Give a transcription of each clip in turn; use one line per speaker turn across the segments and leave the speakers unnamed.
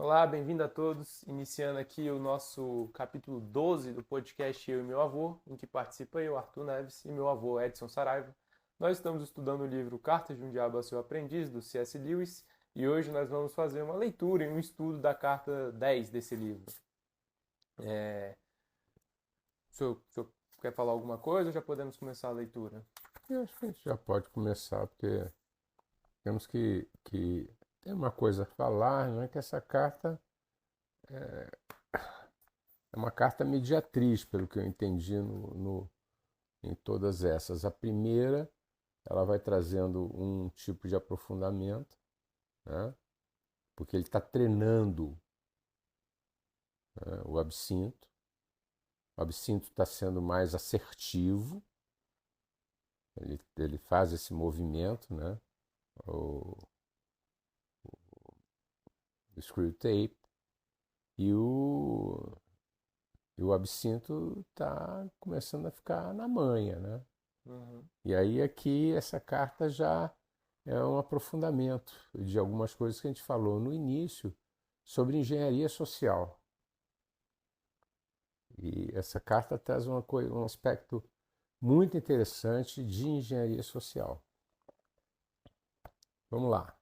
Olá, bem-vindo a todos. Iniciando aqui o nosso capítulo 12 do podcast Eu e Meu Avô, em que participa eu, Arthur Neves, e meu avô, Edson Saraiva. Nós estamos estudando o livro Cartas de um Diabo a Seu Aprendiz, do C.S. Lewis, e hoje nós vamos fazer uma leitura e um estudo da carta 10 desse livro. O senhor quer falar alguma coisa ou já podemos começar a leitura?
Eu acho que a gente já pode começar, porque temos que ter uma coisa a falar, não é que essa carta é uma carta mediatriz, pelo que eu entendi em todas essas. A primeira, ela vai trazendo um tipo de aprofundamento, né? Porque ele está treinando, né, o absinto. O absinto está sendo mais assertivo, ele faz esse movimento, né? O, o screw tape, e o absinto está começando a ficar na manha, né?
Uhum.
E aí aqui essa carta já é um aprofundamento de algumas coisas que a gente falou no início sobre engenharia social. E essa carta traz um aspecto muito interessante de engenharia social. Vamos lá.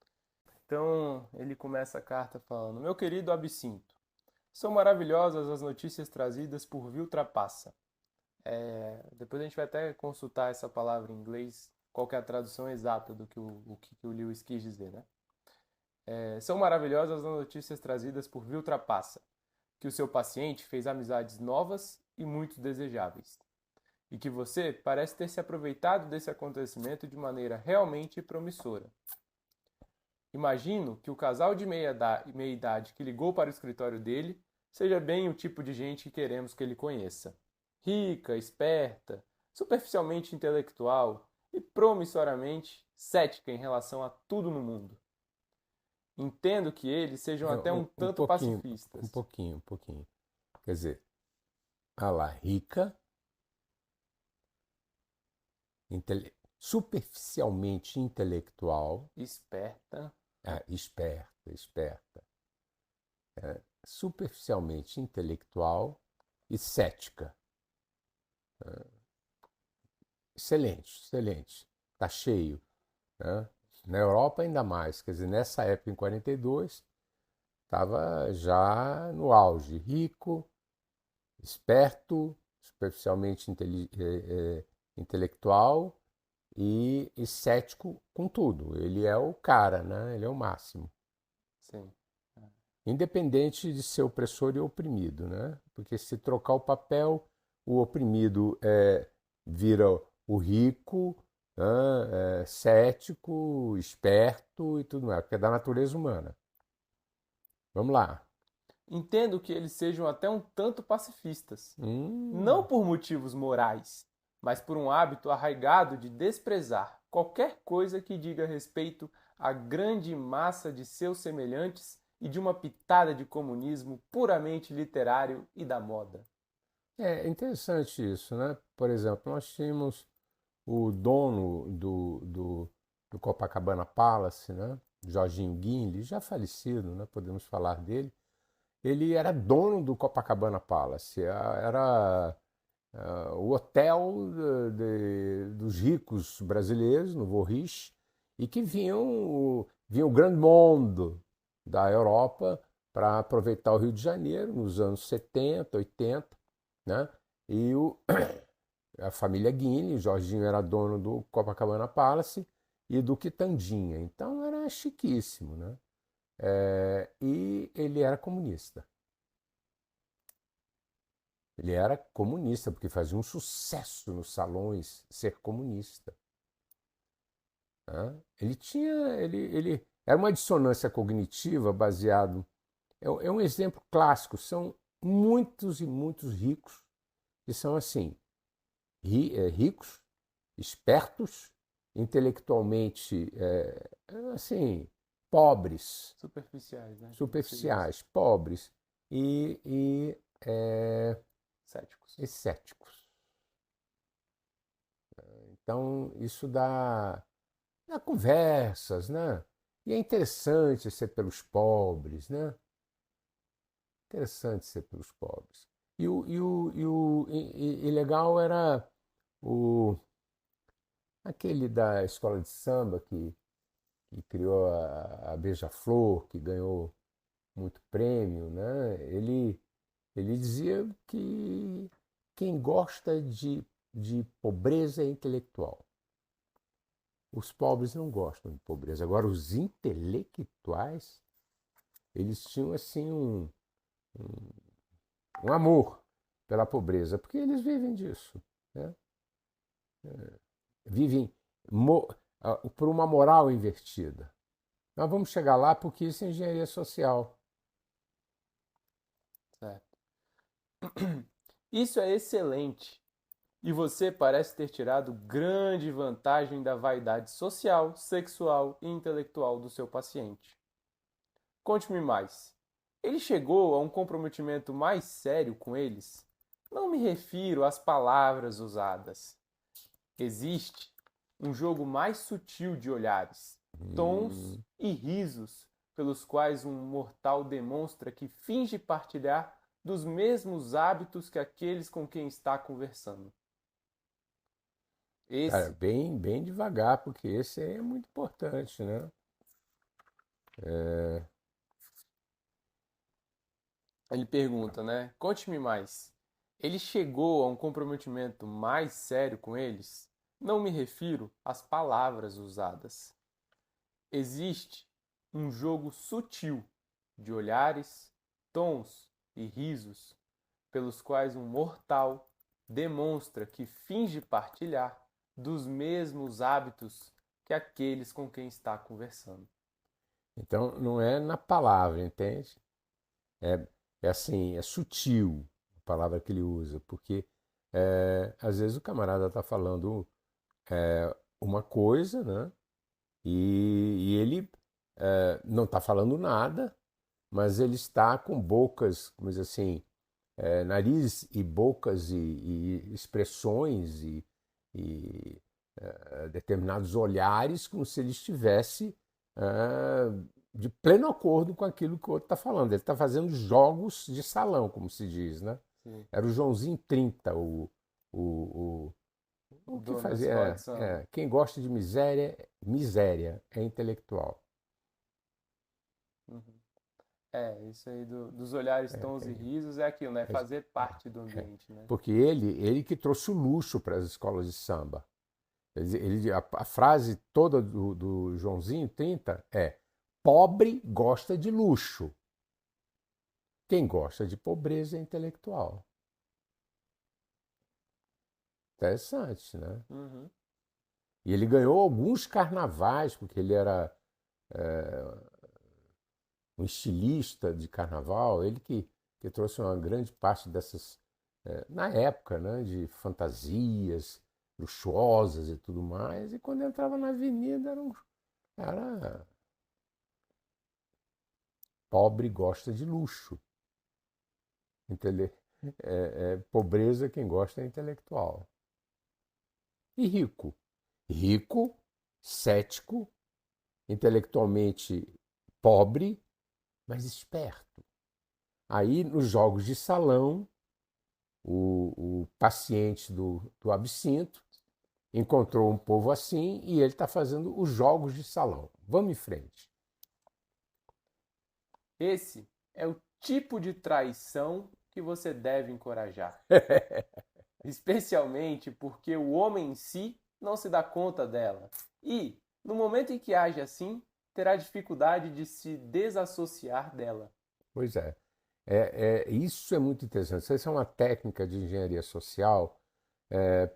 Então, ele começa a carta falando: Meu querido Absinto, são maravilhosas as notícias trazidas por Vil Trapaça. Depois a gente vai até consultar essa palavra em inglês, qual que é a tradução exata do que o Lewis quis dizer, né? São maravilhosas as notícias trazidas por Vil Trapaça, que o seu paciente fez amizades novas e muito desejáveis, e que você parece ter se aproveitado desse acontecimento de maneira realmente promissora. Imagino que o casal de meia idade que ligou para o escritório dele seja bem o tipo de gente que queremos que ele conheça. Rica, esperta, superficialmente intelectual e promissoriamente cética em relação a tudo no mundo. Entendo que eles sejam
É,
até
um,
um
um
tanto
pouquinho, um
pacifistas.
pouquinho, um pouquinho. Quer dizer, a lá, rica, superficialmente intelectual,
Esperta.
esperta, esperta, superficialmente intelectual e cética. Excelente, excelente. Está cheio, né? Na Europa ainda mais, quer dizer, nessa época em 42, estava já no auge, rico, esperto, superficialmente intelectual e cético com tudo. Ele é o cara, né? Ele é o máximo.
Sim.
Independente de ser opressor e oprimido, né? Porque se trocar o papel, o oprimido vira o rico, né? Cético, esperto e tudo mais, porque é da natureza humana. Vamos lá.
Entendo que eles sejam até um tanto pacifistas. Não
Hum,
por motivos morais, mas por um hábito arraigado de desprezar qualquer coisa que diga respeito à grande massa de seus semelhantes e de uma pitada de comunismo puramente literário e da moda.
é interessante isso, né? Por exemplo, nós tínhamos o dono do Copacabana Palace, né? Jorginho Guinle, já falecido, né? Podemos falar dele. Ele era dono do Copacabana Palace, era o hotel dos ricos brasileiros, no Vorrich, e que vinha o grande mundo da Europa para aproveitar o Rio de Janeiro nos anos 70, 80, né? E a família Guine, o Jorginho era dono do Copacabana Palace e do Quitandinha, então era chiquíssimo, né? E ele era comunista. Ele era comunista, porque fazia um sucesso nos salões ser comunista. Né? Ele era uma dissonância cognitiva baseado. É um exemplo clássico. São muitos e muitos ricos que são assim, ricos, espertos, intelectualmente, assim, pobres,
Superficiais, né? Como se diz.
superficiais, pobres e, é,
Céticos.
e céticos. Então, isso dá conversas, né? E é interessante ser pelos pobres, né? Interessante ser pelos pobres. E legal era o, aquele da escola de samba que criou a Beija-Flor, que ganhou muito prêmio, né? Ele dizia que quem gosta de pobreza é intelectual. Os pobres não gostam de pobreza. Agora, os intelectuais, eles tinham assim um amor pela pobreza, porque eles vivem disso, né? Vivem por uma moral invertida. Nós vamos chegar lá porque isso é engenharia social.
Certo. Isso é excelente. E você parece ter tirado grande vantagem da vaidade social, sexual e intelectual do seu paciente. Conte-me mais. Ele chegou a um comprometimento mais sério com eles? Não me refiro às palavras usadas. Existe um jogo mais sutil de olhares, tons e risos, pelos quais um mortal demonstra que finge partilhar dos mesmos hábitos que aqueles com quem está conversando.
Cara,
Esse,
bem devagar, porque esse é muito importante, né?
ele pergunta, né? Conte-me mais. Ele chegou a um comprometimento mais sério com eles? Não me refiro às palavras usadas. Existe um jogo sutil de olhares, tons e risos, pelos quais um mortal demonstra que finge partilhar dos mesmos hábitos que aqueles com quem está conversando.
Então, não é na palavra, entende? É, é assim, é sutil a palavra que ele usa, porque às vezes o camarada está falando uma coisa, né? E ele não está falando nada, mas ele está com bocas, como diz assim, nariz e bocas e expressões e determinados olhares, como se ele estivesse de pleno acordo com aquilo que o outro está falando. Ele está fazendo jogos de salão, como se diz, né?
Sim.
Era o Joãozinho 30, o,
O
o que
dono da
fazia.
escola de samba.
Quem gosta de miséria, miséria, é intelectual.
Uhum. É, isso aí dos olhares, tons e risos é aquilo, né?
É,
Fazer parte do ambiente, né?
Porque ele que trouxe o luxo para as escolas de samba. A frase toda do Joãozinho 30 é: pobre gosta de luxo. Quem gosta de pobreza é intelectual. Interessante, né?
Uhum.
E ele ganhou alguns carnavais, porque ele era é, um estilista de carnaval, ele que trouxe uma grande parte dessas, na época, né, de fantasias luxuosas e tudo mais. E quando entrava na avenida, era pobre gosta de luxo. Entende? Pobreza, quem gosta é intelectual. E rico. Rico, cético, intelectualmente pobre, mas esperto. Aí, nos jogos de salão, o paciente do absinto encontrou um povo assim e ele está fazendo os jogos de salão. Vamos em frente.
Esse é o tipo de traição que você deve encorajar. Especialmente porque o homem em si não se dá conta dela. E, no momento em que age assim, terá dificuldade de se desassociar dela.
Pois é. Isso é muito interessante. Essa é uma técnica de engenharia social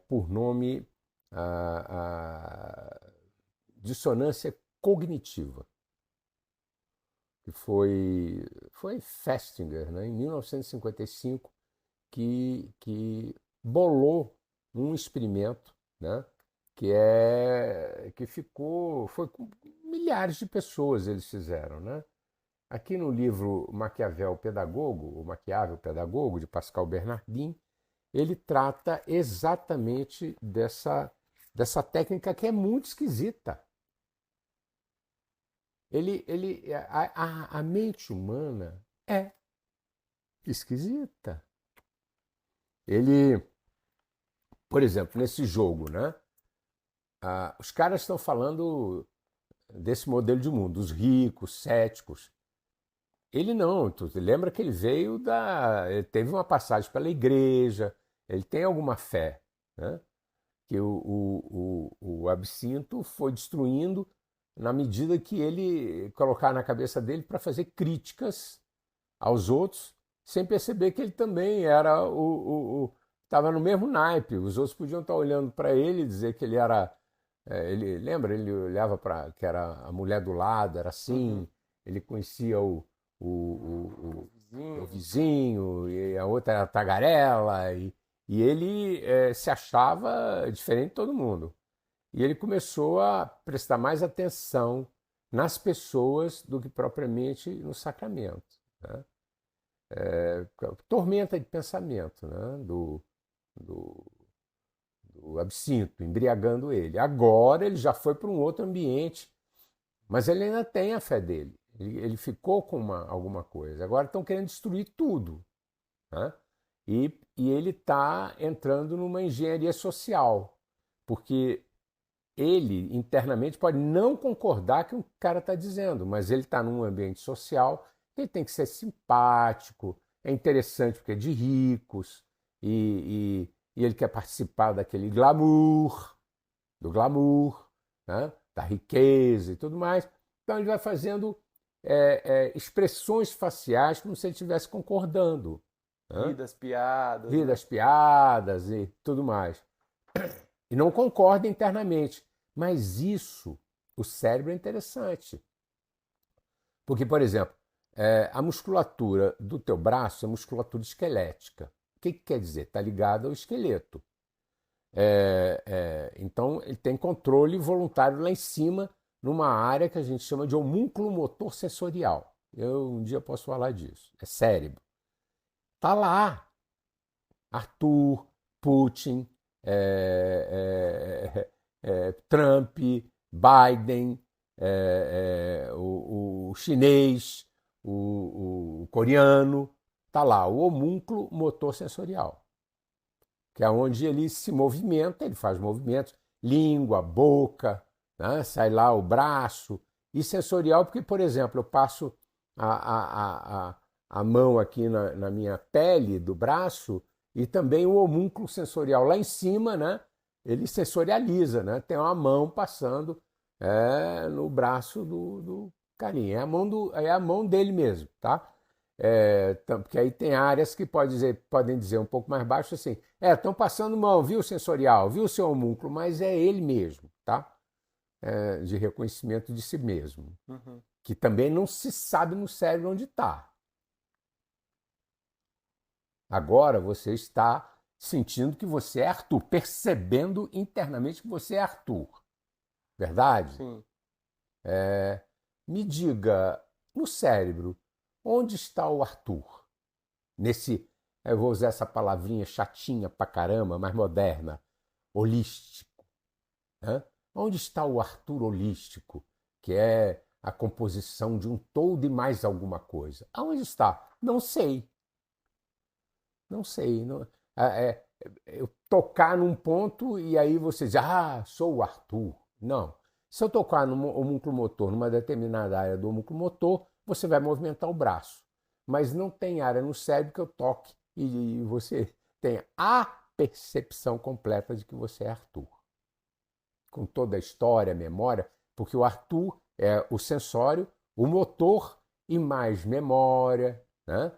por nome a dissonância cognitiva, que foi Festinger, né, em 1955, que bolou um experimento, né, que ficou, foi com milhares de pessoas eles fizeram, né? Aqui no livro Maquiavel Pedagogo, o Maquiavel Pedagogo, de Pascal Bernardin, ele trata exatamente dessa técnica que é muito esquisita. A mente humana é esquisita. Ele, por exemplo, nesse jogo, né? Os caras estão falando desse modelo de mundo, os ricos, céticos. Ele não, tu lembra que ele veio ele teve uma passagem pela igreja, ele tem alguma fé, né? Que o absinto foi destruindo na medida que ele colocar na cabeça dele para fazer críticas aos outros, sem perceber que ele também era estava no mesmo naipe. Os outros podiam estar olhando para ele e dizer que ele era, ele lembra, ele olhava para que era a mulher do lado, era
Uhum.
assim, ele conhecia o, o
Vizinho.
vizinho, e a outra era a tagarela, e ele se achava diferente de todo mundo. E ele começou a prestar mais atenção nas pessoas do que propriamente no sacramento. Né? Tormenta de pensamento, né? Do, do absinto, embriagando ele. Agora ele já foi para um outro ambiente, mas ele ainda tem a fé dele. Ele ficou com alguma coisa. Agora estão querendo destruir tudo. Né? E ele está entrando numa engenharia social, porque ele internamente pode não concordar com o que o cara está dizendo, mas ele está num ambiente social, ele tem que ser simpático, é interessante porque é de ricos, e ele quer participar daquele glamour, do glamour, né? Da riqueza e tudo mais. Então ele vai fazendo expressões faciais como se ele estivesse concordando.
Rir
Né?
das piadas,
Rir
né?
das piadas e tudo mais. E não concorda internamente. Mas isso, o cérebro é interessante. Porque, por exemplo, a musculatura do teu braço é musculatura esquelética. O que quer dizer? Está ligado ao esqueleto. Então, ele tem controle voluntário lá em cima, numa área que a gente chama de homúnculo motor sensorial. Eu um dia posso falar disso. É cérebro. Tá lá. Arthur, Putin, Trump, Biden, o chinês, o coreano, tá lá, o homúnculo motor sensorial, que é onde ele se movimenta, ele faz movimentos, língua, boca, né? Sai lá o braço, e sensorial porque, por exemplo, eu passo a mão aqui na minha pele do braço e também o homúnculo sensorial lá em cima, né? Ele sensorializa, né? Tem uma mão passando no braço do carinha. É a mão dele mesmo, tá? Porque aí tem áreas que podem dizer um pouco mais baixo assim, estão passando mão, viu sensorial, viu seu homúnculo, mas é ele mesmo, tá? De reconhecimento de si mesmo,
Uhum.
que também não se sabe no cérebro onde está. Agora você está sentindo que você é Arthur, percebendo internamente que você é Arthur, verdade?
Sim.
Me diga, no cérebro, onde está o Arthur? Nesse, eu vou usar essa palavrinha chatinha pra caramba, mais moderna, holístico. Né? Onde está o Arthur holístico, que é a composição de um todo e mais alguma coisa? Aonde está? Não sei. Não sei. Não, eu tocar num ponto e aí você diz, sou o Arthur. Não. Se eu tocar no homúnculo motor, numa determinada área do homúnculo motor, você vai movimentar o braço. Mas não tem área no cérebro que eu toque e você tenha a percepção completa de que você é Arthur. Com toda a história, a memória, porque o Arthur é o sensório, o motor e mais memória, né?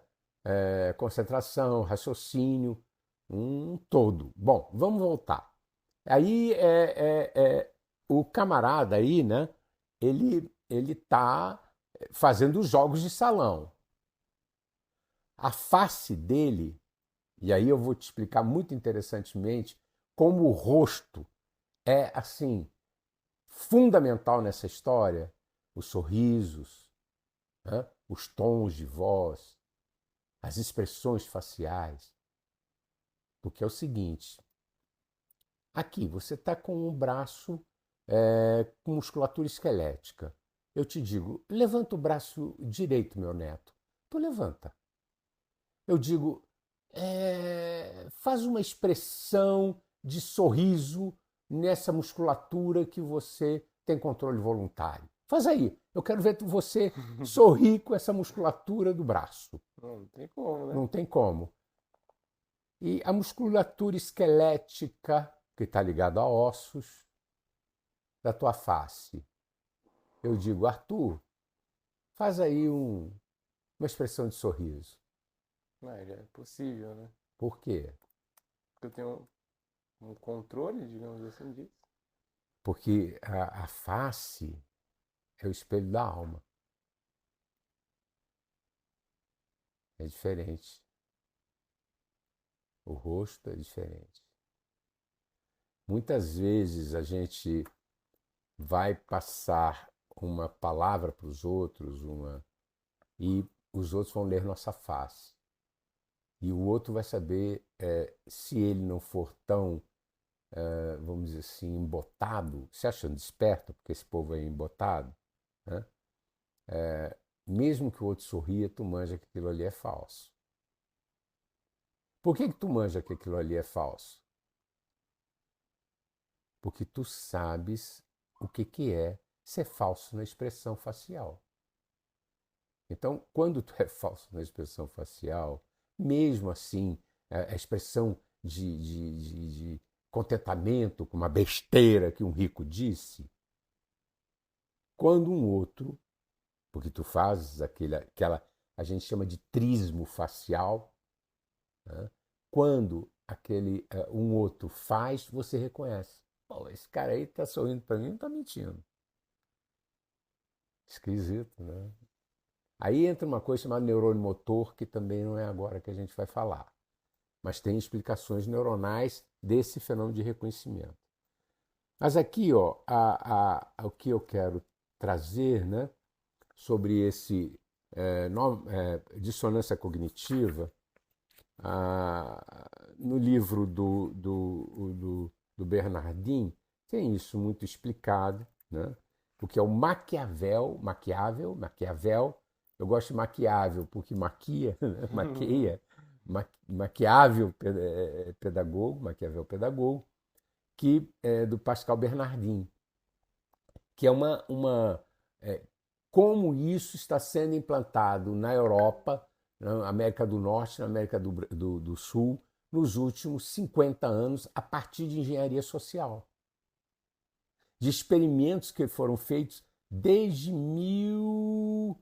Concentração, raciocínio, um todo. Bom, vamos voltar. Aí o camarada aí, né? Ele está fazendo os jogos de salão. A face dele, e aí eu vou te explicar muito interessantemente como o rosto é assim fundamental nessa história, os sorrisos, né? Os tons de voz, as expressões faciais. Porque é o seguinte: aqui você está com o braço com musculatura esquelética. Eu te digo, levanta o braço direito, meu neto. Tu levanta. eu digo, faz uma expressão de sorriso nessa musculatura que você tem controle voluntário. Faz aí. Eu quero ver você sorrir com essa musculatura do braço.
Não tem como, né?
Não tem como. E a musculatura esquelética, que está ligada a ossos, da tua face. Eu digo, Arthur, faz aí uma expressão de sorriso.
Mas é possível, né?
Por quê?
Porque eu tenho um controle, digamos assim, disso.
Porque a face é o espelho da alma. É diferente. O rosto é diferente. Muitas vezes a gente vai passar uma palavra para os outros, e os outros vão ler nossa face. E o outro vai saber, se ele não for tão, vamos dizer assim, embotado, se achando esperto, porque esse povo é embotado, né? Mesmo que o outro sorria, tu manja que aquilo ali é falso. Por que tu manja que aquilo ali é falso? Porque tu sabes o que é ser falso na expressão facial. Então, quando tu é falso na expressão facial, mesmo assim, a expressão de contentamento com uma besteira que um rico disse, quando um outro, porque tu fazes aquela, a gente chama de trismo facial, né? Quando um outro faz, você reconhece. Pô, esse cara aí tá sorrindo para mim, não tá mentindo. Esquisito, né? Aí entra uma coisa chamada neurônio motor, que também não é agora que a gente vai falar. Mas tem explicações neuronais desse fenômeno de reconhecimento. Mas aqui, ó, o que eu quero trazer, né, sobre esse dissonância cognitiva, no livro do Bernardin, tem isso muito explicado, né? O que é o Maquiavel. Eu gosto de Maquiavel porque maquia, né? Maqueia, Maquiavel pedagogo, Maquiavel pedagogo, que é do Pascal Bernardin, que é é, como isso está sendo implantado na Europa, na América do Norte, na América do Sul, nos últimos 50 anos, a partir de engenharia social, de experimentos que foram feitos desde o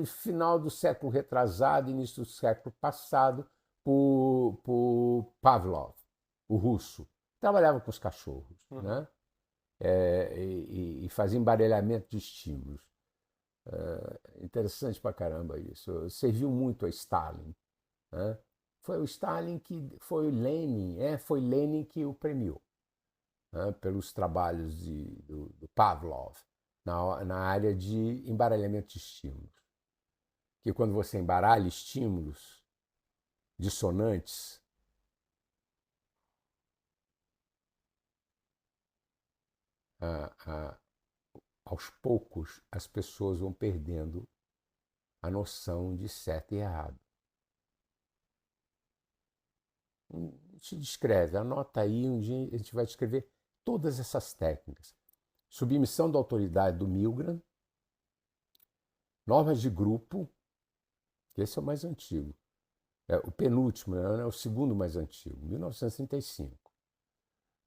final do século retrasado, início do século passado, por Pavlov, o russo. Trabalhava com os cachorros,
Uhum.
né? E fazia embaralhamento de estímulos. Interessante pra caramba isso. Serviu muito a Stalin, né? Foi o Stalin que foi o Lenin, foi Lenin que o premiou, né, pelos trabalhos do Pavlov na área de embaralhamento de estímulos. Que quando você embaralha estímulos dissonantes, ah, ah, aos poucos as pessoas vão perdendo a noção de certo e errado. Te descreve, anota aí, um dia a gente vai descrever todas essas técnicas. Submissão da autoridade do Milgram, normas de grupo, esse é o mais antigo. O penúltimo, né, é o segundo mais antigo, 1935.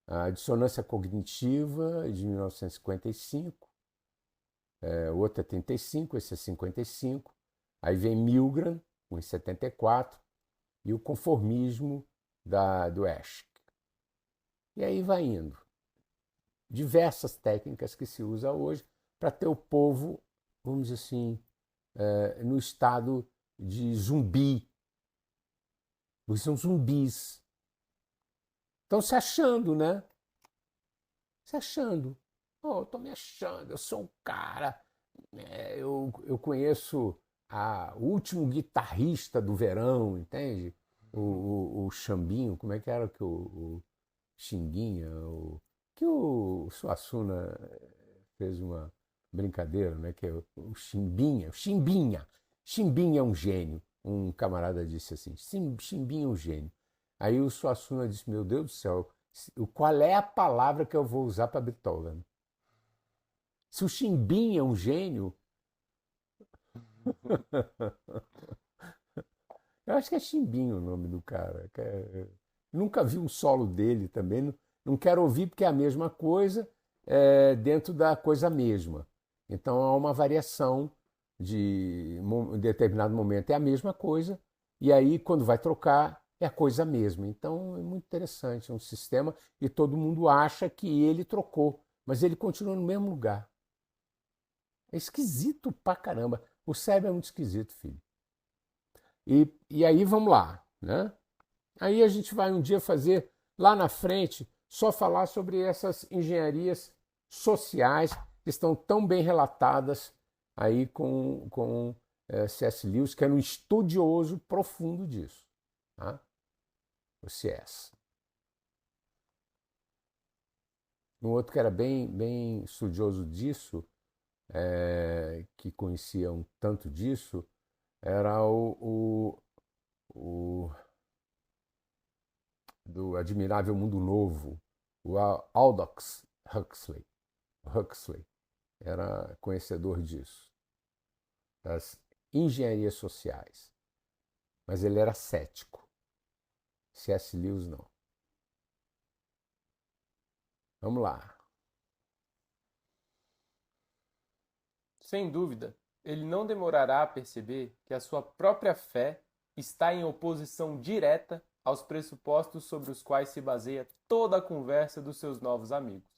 A dissonância cognitiva, de 1955. O outro é 35, esse é 55. Aí vem Milgram, com 74, e o conformismo do Esch. E aí vai indo. Diversas técnicas que se usa hoje para ter o povo, vamos dizer assim, no estado de zumbi. Porque são zumbis. Estão se achando, né? Se achando. Oh, eu tô me achando, eu sou um cara. Eu conheço o último guitarrista do verão, entende? O Xambinho, como é que era que o Xinguinha, que o Suassuna fez uma brincadeira, né? Que é o Chimbinha. Chimbinha é um gênio. um camarada disse assim, Chimbinha é um gênio. Aí o Suassuna disse, meu Deus do céu, qual é a palavra que eu vou usar para Beethoven? Se o Chimbinha é um gênio, eu acho que é Chimbinha o nome do cara. Nunca vi um solo dele também, não quero ouvir porque é a mesma coisa dentro da coisa mesma. Então há uma variação de em determinado momento é a mesma coisa, e aí quando vai trocar é a coisa mesma. Então é muito interessante, é um sistema e todo mundo acha que ele trocou, mas ele continua no mesmo lugar. É esquisito pra caramba. O cérebro é muito esquisito, filho. E aí vamos lá, né? Aí a gente vai um dia fazer lá na frente só falar sobre essas engenharias sociais que estão tão bem relatadas aí com C.S. Lewis, que era um estudioso profundo disso, tá? O C.S. Um outro que era bem estudioso disso, que conhecia um tanto disso, era o do Admirável Mundo Novo, o Aldous Huxley. Huxley era conhecedor disso, das engenharias sociais. Mas ele era cético. C.S. Lewis não. Vamos lá.
Sem dúvida, ele não demorará a perceber que a sua própria fé está em oposição direta aos pressupostos sobre os quais se baseia toda a conversa dos seus novos amigos.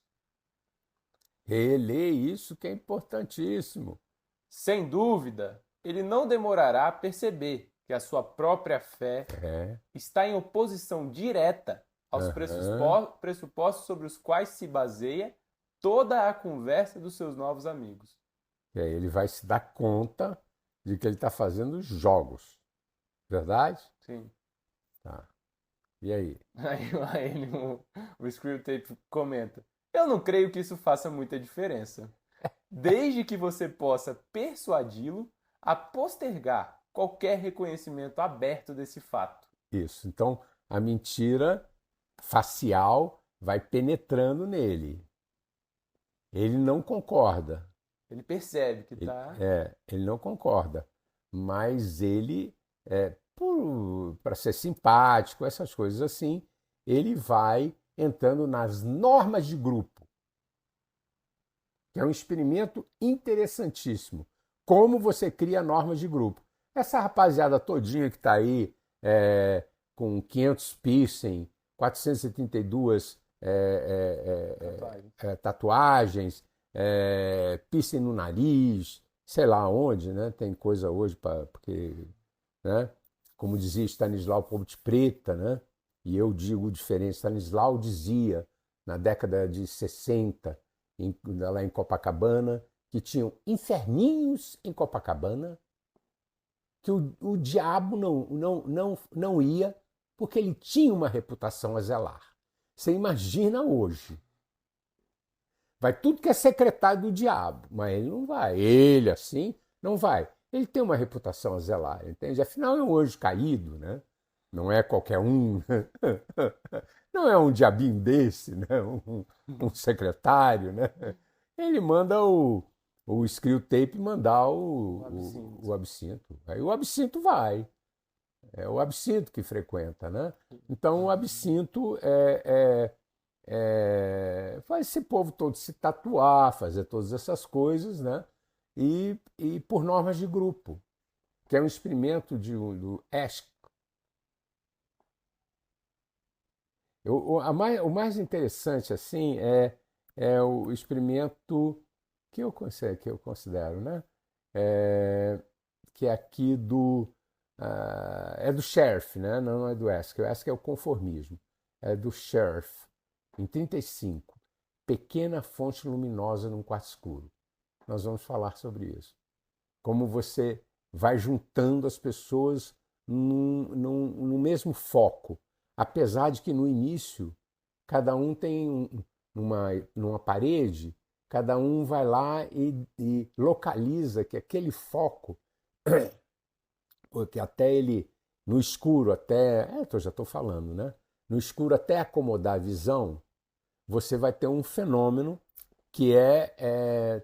Relê isso que é importantíssimo.
Sem dúvida, ele não demorará a perceber que a sua própria fé está em oposição direta aos pressupostos sobre os quais se baseia toda a conversa dos seus novos amigos.
E aí ele vai se dar conta de que ele está fazendo jogos. Verdade?
Sim.
Tá. E aí?
Aí o Screwtape comenta: eu não creio que isso faça muita diferença, desde que você possa persuadi-lo a postergar qualquer reconhecimento aberto desse fato.
Isso. Então, a mentira facial vai penetrando nele. Ele não concorda.
Ele percebe que está.
Ele não concorda. Mas ele, para ser simpático, essas coisas assim, ele vai entrando nas normas de grupo, que é um experimento interessantíssimo. Como você cria normas de grupo. Essa rapaziada todinha que está aí com 500 piercing, 472 tatuagens, piercing no nariz, sei lá onde, né? Tem coisa hoje porque, né? Como dizia Stanislau Ponte Preta, né? E eu digo diferente. Stanislau dizia na década de 60, lá em Copacabana, que tinham inferninhos em Copacabana, que o diabo não ia porque ele tinha uma reputação a zelar. Você imagina hoje. Vai tudo que é secretário do diabo, mas ele não vai. Ele, assim, não vai. Ele tem uma reputação a zelar, entende? Afinal, é um anjo caído, né? Não é qualquer um. Não é um diabinho desse, né? Um secretário, né? Ele manda o Screwtape mandar o absinto. Aí o absinto vai. É o absinto que frequenta, né? Então o absinto faz esse povo todo se tatuar, fazer todas essas coisas, né? E por normas de grupo, que é um experimento do Asch. O mais interessante assim é o experimento que eu considero, né? Que é aqui é do Scherff, né? Não é do Asch. O Asch é o conformismo. É do Scherff, em 35. Pequena fonte luminosa num quarto escuro. Nós vamos falar sobre isso. Como você vai juntando as pessoas no mesmo foco. Apesar de que no início, cada um tem numa parede, cada um vai lá e localiza que aquele foco que até ele, no escuro, até. Eu já estou falando, né? No escuro, até acomodar a visão, você vai ter um fenômeno que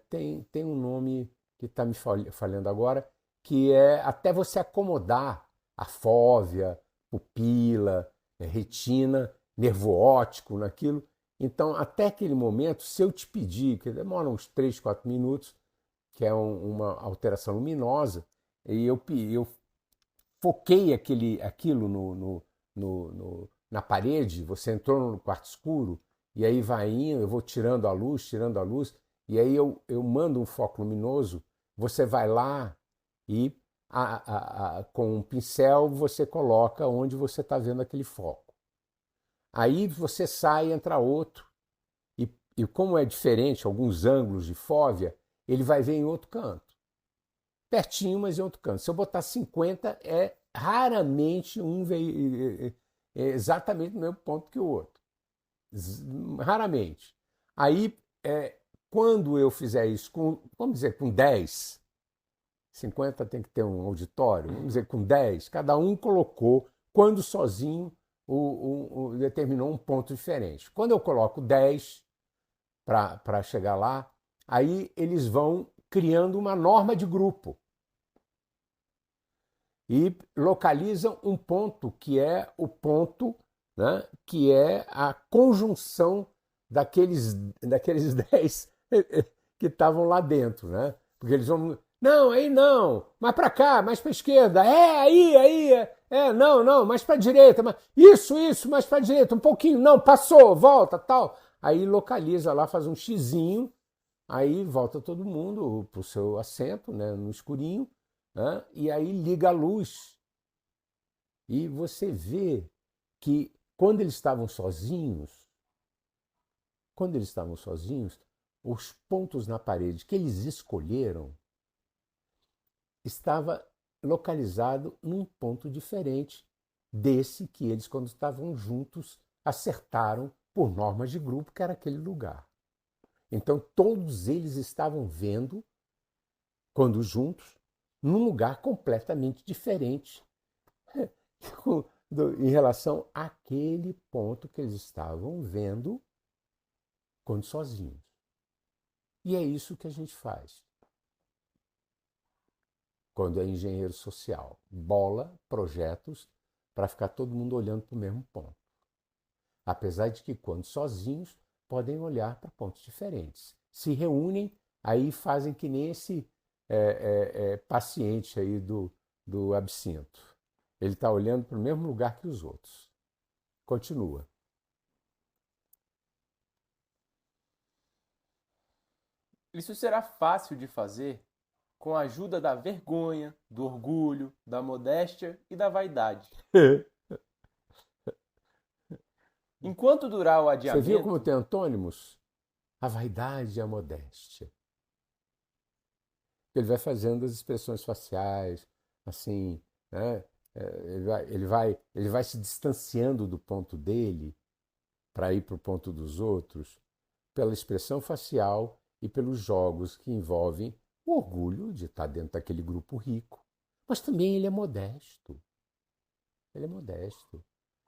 tem um nome que está me falhando agora, que é até você acomodar a fóvea, pupila, retina, nervo óptico naquilo. Então, até aquele momento, se eu te pedir, que demora uns 3, 4 minutos, que é uma alteração luminosa, e eu foquei aquilo na parede, você entrou no quarto escuro, e aí vai indo, eu vou tirando a luz, e aí eu mando um foco luminoso, você vai lá e com um pincel você coloca onde você está vendo aquele foco. Aí você sai, entra outro, e como é diferente, alguns ângulos de fóvea, ele vai ver em outro canto. Pertinho, mas em outro canto. Se eu botar 50, raramente um veio exatamente no mesmo ponto que o outro. Raramente. Aí, quando eu fizer isso vamos dizer, com 10, 50 tem que ter um auditório, vamos dizer, com 10, cada um colocou, quando sozinho, determinou um ponto diferente. Quando eu coloco 10 para chegar lá, aí eles vão criando uma norma de grupo e localizam um ponto que é o ponto, né, que é a conjunção daqueles 10 que estavam lá dentro, né? Porque eles vão, não, aí não, mais para cá, mais para a esquerda, não, mais para a direita, isso, mais para a direita, um pouquinho, não, passou, volta, tal. Aí localiza lá, faz um xizinho, aí volta todo mundo para o seu assento, né, no escurinho, né, e aí liga a luz. E você vê que quando eles estavam sozinhos, os pontos na parede que eles escolheram estava localizado num ponto diferente desse que eles, quando estavam juntos, acertaram por normas de grupo que era aquele lugar. Então todos eles estavam vendo, quando juntos, num lugar completamente diferente em relação àquele ponto que eles estavam vendo quando sozinhos. E é isso que a gente faz quando é engenheiro social. Bola projetos para ficar todo mundo olhando para o mesmo ponto. Apesar de que, quando sozinhos, podem olhar para pontos diferentes. Se reúnem, aí fazem que nem esse paciente aí do absinto. Ele está olhando para o mesmo lugar que os outros. Continua.
Isso será fácil de fazer com a ajuda da vergonha, do orgulho, da modéstia e da vaidade. Enquanto durar o
Você viu como
adiamento,
tem antônimos? A vaidade e a modéstia. Ele vai fazendo as expressões faciais, assim, né? Ele vai se distanciando do ponto dele para ir para o ponto dos outros pela expressão facial e pelos jogos que envolvem o orgulho de estar dentro daquele grupo rico. Mas também ele é modesto. Ele é modesto.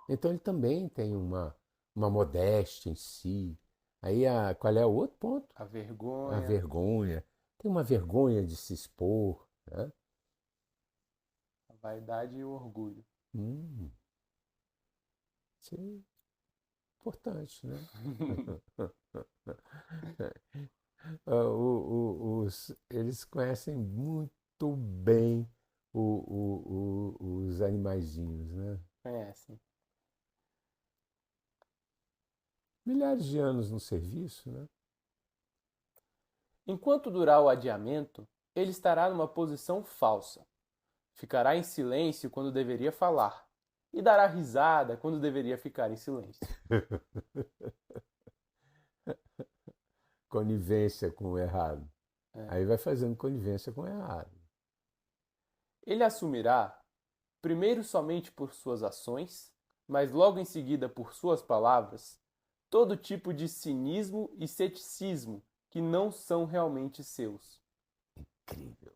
Então ele também tem uma modéstia em si. Aí qual é o outro ponto?
a
A
vergonha,
vergonha. Tem uma vergonha de se expor. Né?
a vaidade e o orgulho.
Isso é importante, né? Eles conhecem muito bem os animaizinhos, né?
Conhecem.
Milhares de anos no serviço, né?
Enquanto durar o adiamento, ele estará numa posição falsa. Ficará em silêncio quando deveria falar. E dará risada quando deveria ficar em silêncio.
Conivência com o errado.
É.
Aí vai fazendo conivência com o errado.
Ele assumirá, primeiro somente por suas ações, mas logo em seguida por suas palavras, todo tipo de cinismo e ceticismo que não são realmente seus.
Incrível.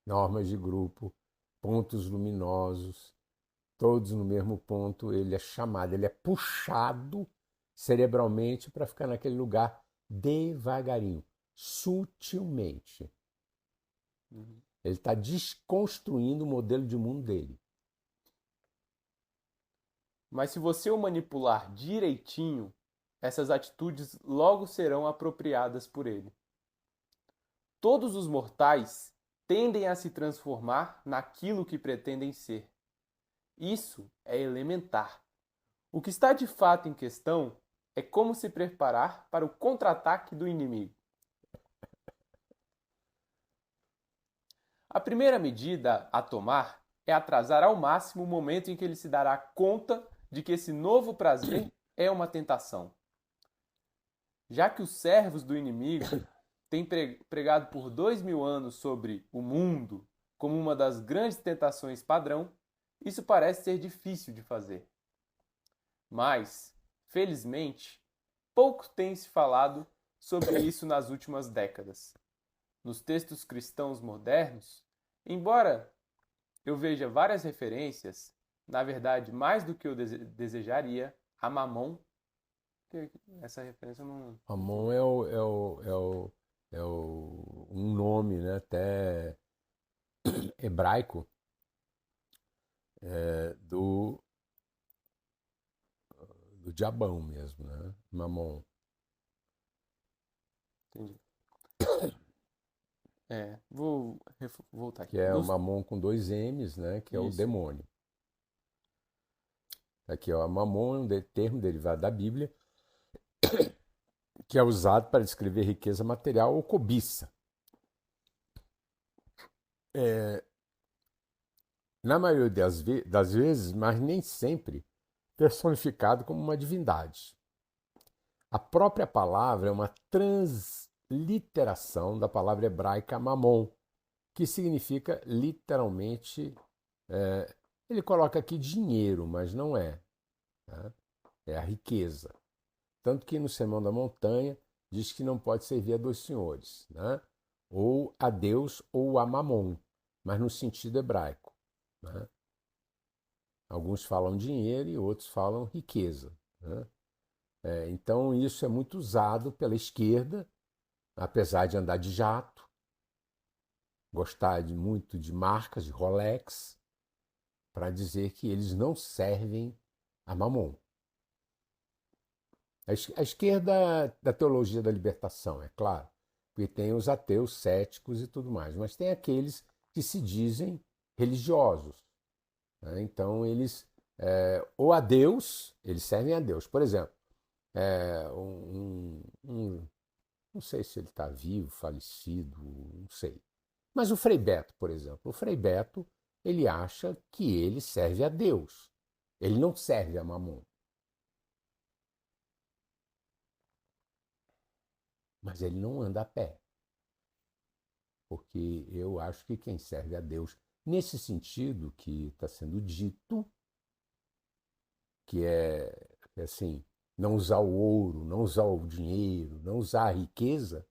Normas de grupo pontos luminosos, todos no mesmo ponto, ele é chamado, ele é puxado cerebralmente para ficar naquele lugar devagarinho, sutilmente. Ele está desconstruindo o modelo de mundo dele.
Mas se você o manipular direitinho, essas atitudes logo serão apropriadas por ele. Todos os mortais tendem a se transformar naquilo que pretendem ser. Isso é elementar. O que está de fato em questão é como se preparar para o contra-ataque do inimigo. A primeira medida a tomar é atrasar ao máximo o momento em que ele se dará conta de que esse novo prazer é uma tentação. Já que os servos do inimigo têm pregado por 2000 anos sobre o mundo como uma das grandes tentações padrão, isso parece ser difícil de fazer. Mas, felizmente, pouco tem se falado sobre isso nas últimas décadas. Nos textos cristãos modernos, embora eu veja várias referências, na verdade, mais do que eu desejaria, a Mamon, essa referência não...
Amon um nome, né, até hebraico, do diabão mesmo, né? Mamon.
Entendi. Vou voltar aqui.
Que é o Mamon com dois M's, né? Que é o
Isso.
demônio. Aqui, ó, Mamon é um termo derivado da Bíblia que é usado para descrever riqueza material ou cobiça. Na maioria das vezes, mas nem sempre, personificado como uma divindade. A própria palavra é uma transliteração da palavra hebraica mamon, que significa literalmente, ele coloca aqui dinheiro, mas não é. Né? É a riqueza. Tanto que no Sermão da Montanha diz que não pode servir a dois senhores, né? Ou a Deus ou a Mamon, mas no sentido hebraico. Né? Alguns falam dinheiro e outros falam riqueza. Né? Então isso é muito usado pela esquerda, apesar de andar de jato, gostar muito de marcas, de Rolex, para dizer que eles não servem a Mamon. A esquerda da teologia da libertação, é claro, porque tem os ateus, céticos e tudo mais, mas tem aqueles que se dizem religiosos. Né? Então eles, ou a Deus, eles servem a Deus. Por exemplo, não sei se ele está vivo, falecido, não sei. Mas o Frei Beto, por exemplo, o Frei Beto, ele acha que ele serve a Deus. Ele não serve a Mamon. Mas ele não anda a pé. Porque eu acho que quem serve a Deus, nesse sentido que está sendo dito, que é assim, não usar o ouro, não usar o dinheiro, não usar a riqueza,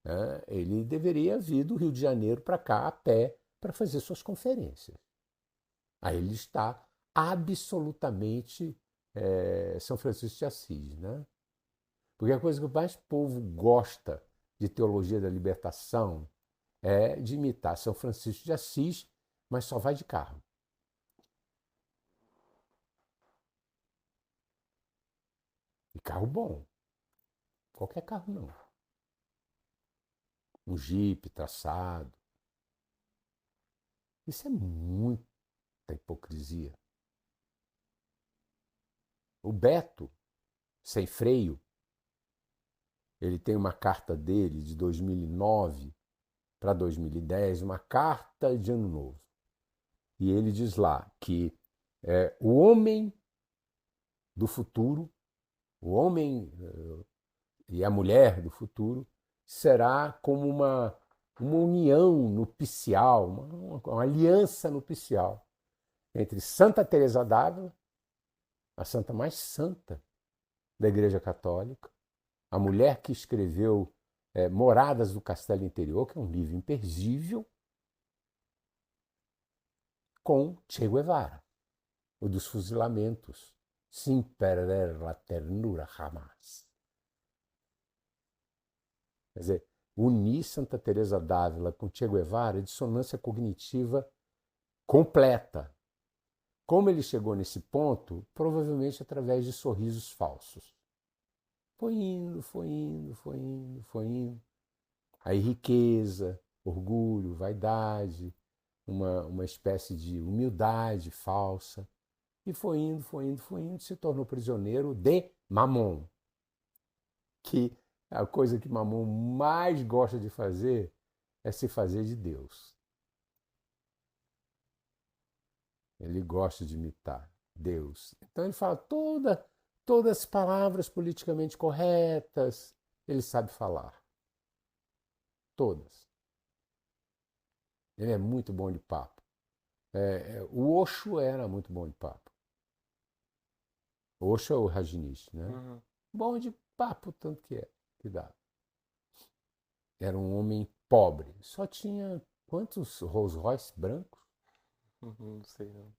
né? Ele deveria vir do Rio de Janeiro para cá a pé para fazer suas conferências. Aí ele está absolutamente São Francisco de Assis, né? Porque a coisa que mais o povo gosta de teologia da libertação é de imitar São Francisco de Assis, mas só vai de carro. E carro bom. Qualquer carro não. Um Jeep traçado. Isso é muita hipocrisia. O Beto, sem freio, ele tem uma carta dele de 2009 para 2010, uma carta de Ano Novo. E ele diz lá que o homem do futuro, o homem e a mulher do futuro, será como uma união nupcial, uma aliança nupcial entre Santa Teresa d'Ávila, a santa mais santa da Igreja Católica, a mulher que escreveu Moradas do Castelo Interior, que é um livro imperdível, com Che Guevara, o dos fuzilamentos, sin perder la ternura jamás. Quer dizer, unir Santa Teresa d'Ávila com Che Guevara é dissonância cognitiva completa. Como ele chegou nesse ponto? Provavelmente através de sorrisos falsos. Foi indo, foi indo, foi indo, foi indo. Aí riqueza, orgulho, vaidade, uma espécie de humildade falsa. E foi indo, foi indo, foi indo, se tornou prisioneiro de Mamon. Que a coisa que Mamon mais gosta de fazer é se fazer de Deus. Ele gosta de imitar Deus. Então ele fala todas as palavras politicamente corretas, ele sabe falar. Todas. Ele é muito bom de papo. O Osho era muito bom de papo. O Osho é o Rajneesh, né?
Uhum.
Bom de papo, tanto que dá. Era um homem pobre. Só tinha quantos Rolls Royce brancos?
Não sei não.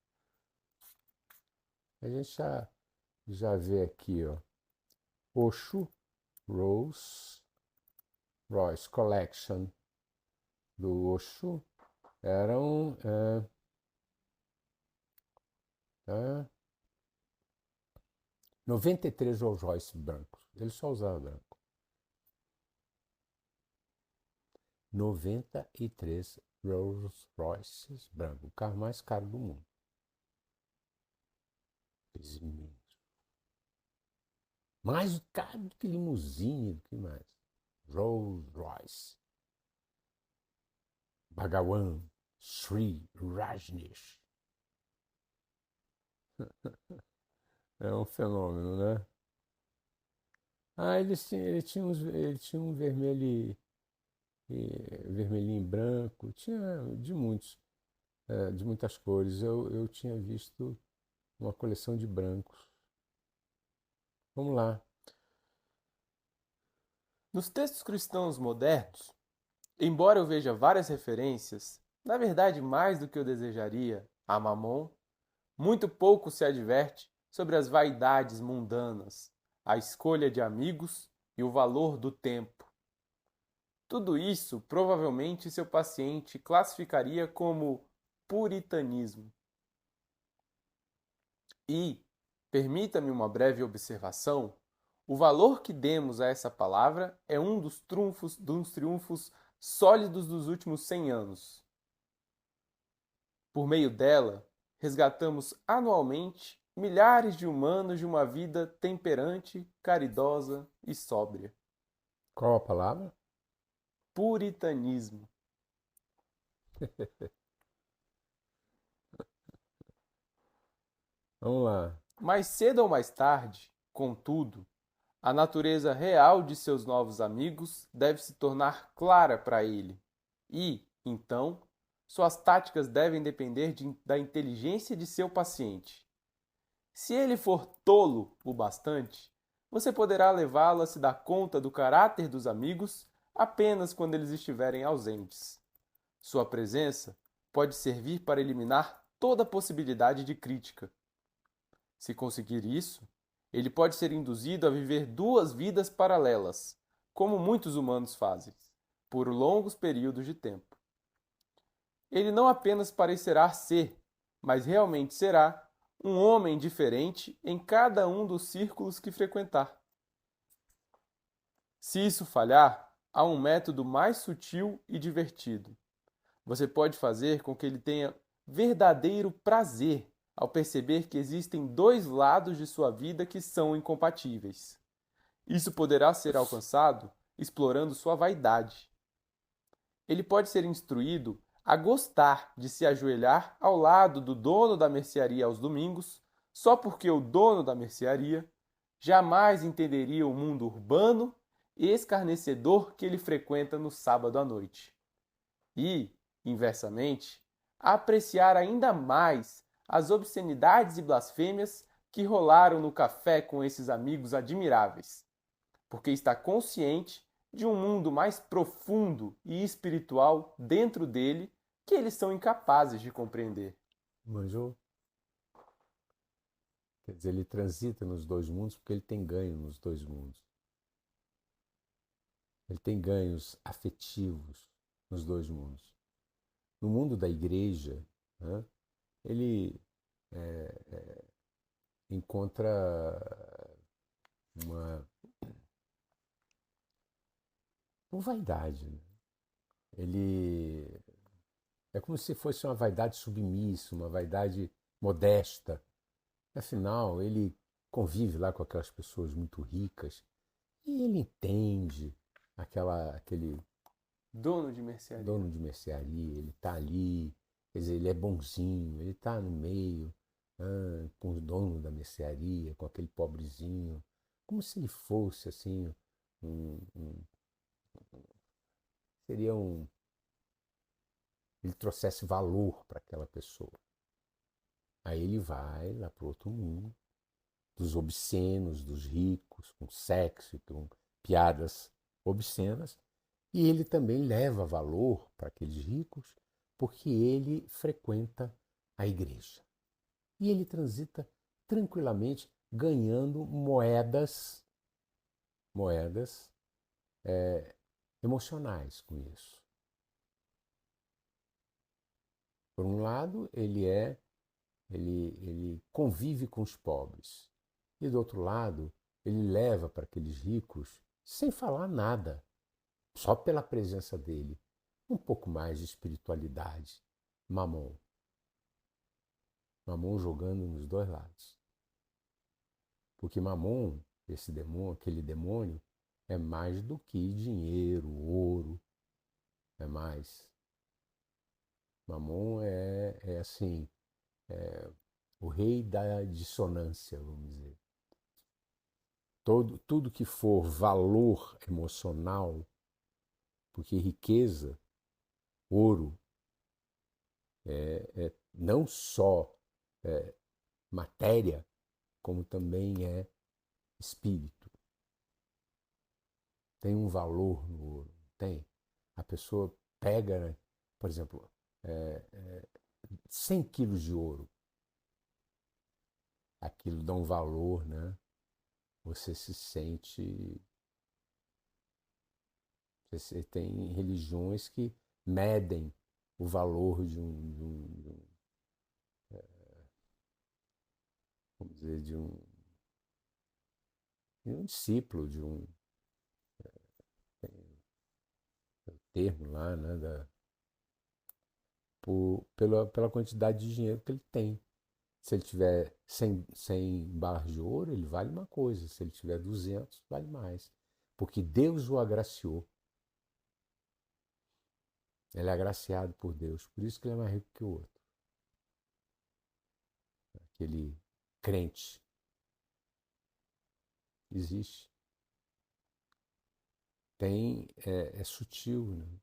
A gente já vê aqui, ó. Osho Rolls Royce Collection do Osho eram 93 Rolls Royce brancos. Ele só usava branco. 93 Rolls Royces brancos. O carro mais caro do mundo. Imenso. Mais caro do que limusine, do que mais. Rolls Royce. Bhagawan Sri Rajneesh. É um fenômeno, né? Ele tinha um vermelho, vermelhinho branco, tinha de muitas cores. Eu tinha visto uma coleção de brancos. Vamos lá.
Nos textos cristãos modernos, embora eu veja várias referências, na verdade mais do que eu desejaria, a Mamon, muito pouco se adverte sobre as vaidades mundanas, a escolha de amigos e o valor do tempo. Tudo isso provavelmente seu paciente classificaria como puritanismo. E, permita-me uma breve observação, o valor que demos a essa palavra é um dos triunfos sólidos dos últimos 100 anos. Por meio dela, resgatamos anualmente milhares de humanos de uma vida temperante, caridosa e sóbria.
Qual a palavra?
Puritanismo.
Vamos lá.
Mais cedo ou mais tarde, contudo, a natureza real de seus novos amigos deve se tornar clara para ele. E, então, suas táticas devem depender da inteligência de seu paciente. Se ele for tolo o bastante, você poderá levá-lo a se dar conta do caráter dos amigos apenas quando eles estiverem ausentes. Sua presença pode servir para eliminar toda possibilidade de crítica. Se conseguir isso, ele pode ser induzido a viver duas vidas paralelas, como muitos humanos fazem, por longos períodos de tempo. Ele não apenas parecerá ser, mas realmente será, um homem diferente em cada um dos círculos que frequentar. Se isso falhar, há um método mais sutil e divertido. Você pode fazer com que ele tenha verdadeiro prazer ao perceber que existem dois lados de sua vida que são incompatíveis. Isso poderá ser alcançado explorando sua vaidade. Ele pode ser instruído a gostar de se ajoelhar ao lado do dono da mercearia aos domingos, só porque o dono da mercearia jamais entenderia o mundo urbano e escarnecedor que ele frequenta no sábado à noite. E, inversamente, a apreciar ainda mais as obscenidades e blasfêmias que rolaram no café com esses amigos admiráveis, porque está consciente de um mundo mais profundo e espiritual dentro dele que eles são incapazes de compreender.
Manjou? Quer dizer, ele transita nos dois mundos porque ele tem ganho nos dois mundos. Ele tem ganhos afetivos nos dois mundos. No mundo da igreja, né, ele encontra uma, uma vaidade. Né? Ele é como se fosse uma vaidade submissa, uma vaidade modesta. Afinal, ele convive lá com aquelas pessoas muito ricas e ele entende aquele
Dono de mercearia.
dono de mercearia, ele está ali, quer dizer, ele é bonzinho, ele está no meio, com o dono da mercearia, com aquele pobrezinho, como se ele fosse assim, um, um- seria um, ele trouxesse valor para aquela pessoa. Aí ele vai lá para o outro mundo, dos obscenos, dos ricos, com sexo, com piadas obscenas, e ele também leva valor para aqueles ricos, porque ele frequenta a igreja. E ele transita tranquilamente ganhando moedas emocionais com isso. Por um lado, ele convive com os pobres. E do outro lado, ele leva para aqueles ricos, sem falar nada, só pela presença dele, um pouco mais de espiritualidade. Mamon. Mamon jogando nos dois lados. Porque Mamon, esse demônio, aquele demônio, é mais do que dinheiro, ouro, é mais. Mamon é assim, o rei da dissonância, vamos dizer. Tudo que for valor emocional, porque riqueza, ouro, é não só é, matéria, como também é espírito. Tem um valor no ouro, tem. A pessoa pega, né, por exemplo, 100 quilos de ouro, aquilo dá um valor, né? Você se sente. Você tem religiões que medem o valor vamos dizer, de um discípulo, termo lá, né, pela quantidade de dinheiro que ele tem. Se ele tiver 100 barras de ouro, ele vale uma coisa. Se ele tiver 200, vale mais. Porque Deus o agraciou. Ele é agraciado por Deus. Por isso que ele é mais rico que o outro. Aquele crente existe. É sutil, né?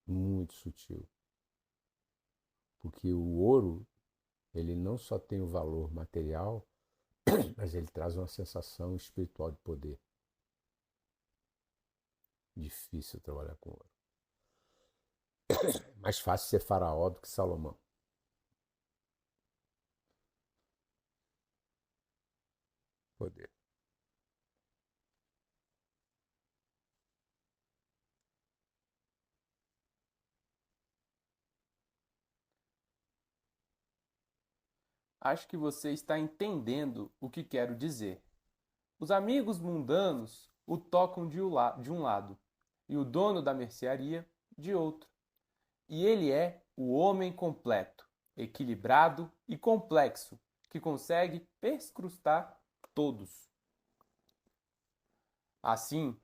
Muito sutil. Porque o ouro, ele não só tem o valor material, mas ele traz uma sensação espiritual de poder. Difícil trabalhar com ouro. Mais fácil ser faraó do que Salomão. Poder.
Acho que você está entendendo o que quero dizer. Os amigos mundanos o tocam de um lado e o dono da mercearia de outro. E ele é o homem completo, equilibrado e complexo, que consegue perscrutar todos. Assim,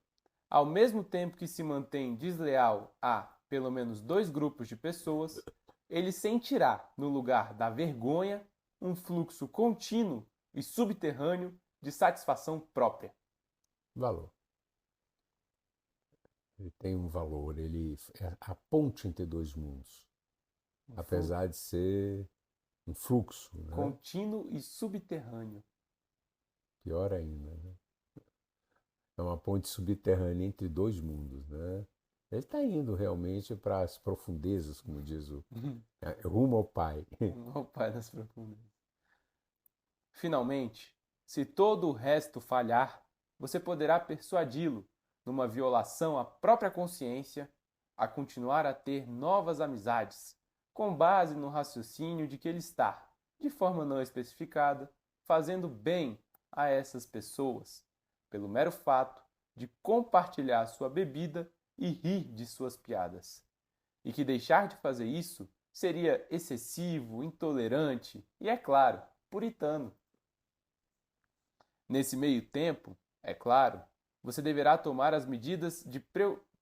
ao mesmo tempo que se mantém desleal a pelo menos dois grupos de pessoas, ele sentirá, no lugar da vergonha, um fluxo contínuo e subterrâneo de satisfação própria.
Valor. Ele tem um valor. Ele é a ponte entre dois mundos.
Um
Apesar de ser um fluxo, né?
contínuo e subterrâneo.
Pior ainda, né? É uma ponte subterrânea entre dois mundos, né? Ele está indo realmente para as profundezas, como diz rumo ao Pai.
O Pai das profundezas. Finalmente, se todo o resto falhar, você poderá persuadi-lo, numa violação à própria consciência, a continuar a ter novas amizades, com base no raciocínio de que ele está, de forma não especificada, fazendo bem a essas pessoas, pelo mero fato de compartilhar sua bebida e rir de suas piadas. E que deixar de fazer isso seria excessivo, intolerante e, é claro, puritano. Nesse meio tempo, é claro, você deverá tomar as medidas de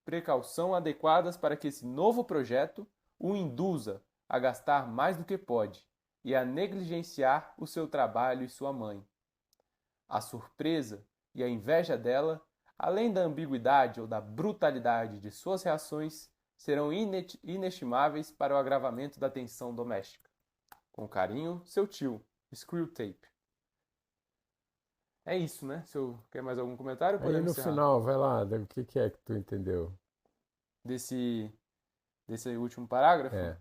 precaução adequadas para que esse novo projeto o induza a gastar mais do que pode e a negligenciar o seu trabalho e sua mãe. A surpresa e a inveja dela, além da ambiguidade ou da brutalidade de suas reações, serão inestimáveis para o agravamento da tensão doméstica. Com carinho, seu tio, Screwtape. É isso, né? Se eu quer mais algum comentário,
Aí
podemos
no
encerrar.
final, vai lá, o que é que tu entendeu?
Desse, desse último parágrafo.
É.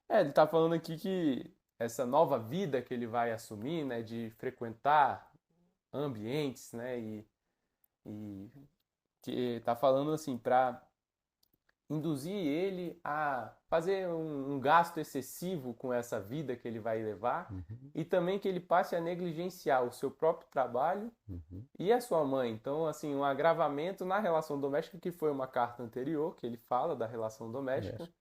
Ele está falando aqui que essa nova vida que ele vai assumir, né, de frequentar ambientes, né, e que está falando assim para induzir ele a fazer um gasto excessivo com essa vida que ele vai levar
Uhum,
e também que ele passe a negligenciar o seu próprio trabalho
uhum.
e a sua mãe. Então, assim, um agravamento na relação doméstica, que foi uma carta anterior, que ele fala da relação doméstica
Honesto.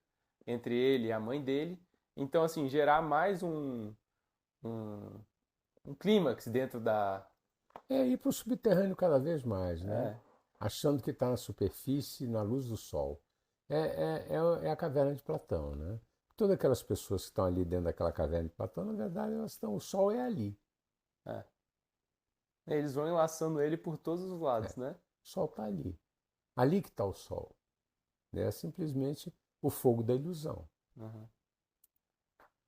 entre ele e a mãe dele. Então, assim, gerar mais um, um clímax dentro da.
É ir para o subterrâneo cada vez mais, né?
É,
Achando que está na superfície, na luz do sol. É a caverna de Platão, né? Todas aquelas pessoas que estão ali dentro daquela caverna de Platão, na verdade, elas estão, o sol é ali.
é. Eles vão enlaçando ele por todos os
É,
lados, né?
o sol está ali. Ali que está o sol. Né? É simplesmente o fogo da ilusão.
Uhum.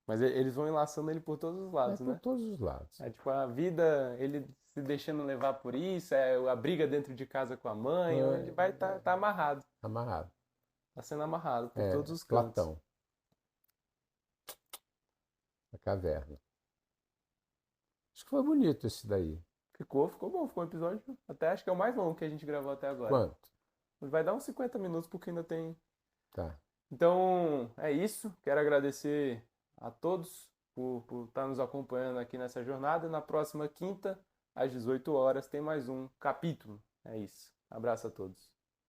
Mas eles vão enlaçando ele por todos os
É
lados,
por
né?
todos os lados.
É tipo a vida, ele se deixando levar por isso, é a briga dentro de casa com a mãe, ele vai
É,
tá amarrado,
amarrado.
tá sendo amarrado por
É,
todos os cantos.
Platão, a caverna. Acho que foi bonito esse daí.
Ficou bom, ficou um episódio, até acho que é o mais longo que a gente gravou até agora.
Quanto?
Vai dar uns 50 minutos porque ainda tem.
Tá.
Então, é isso. Quero agradecer a todos por estar nos acompanhando aqui nessa jornada. Na próxima quinta, às 18 horas, tem mais um capítulo. É isso. Abraço a todos.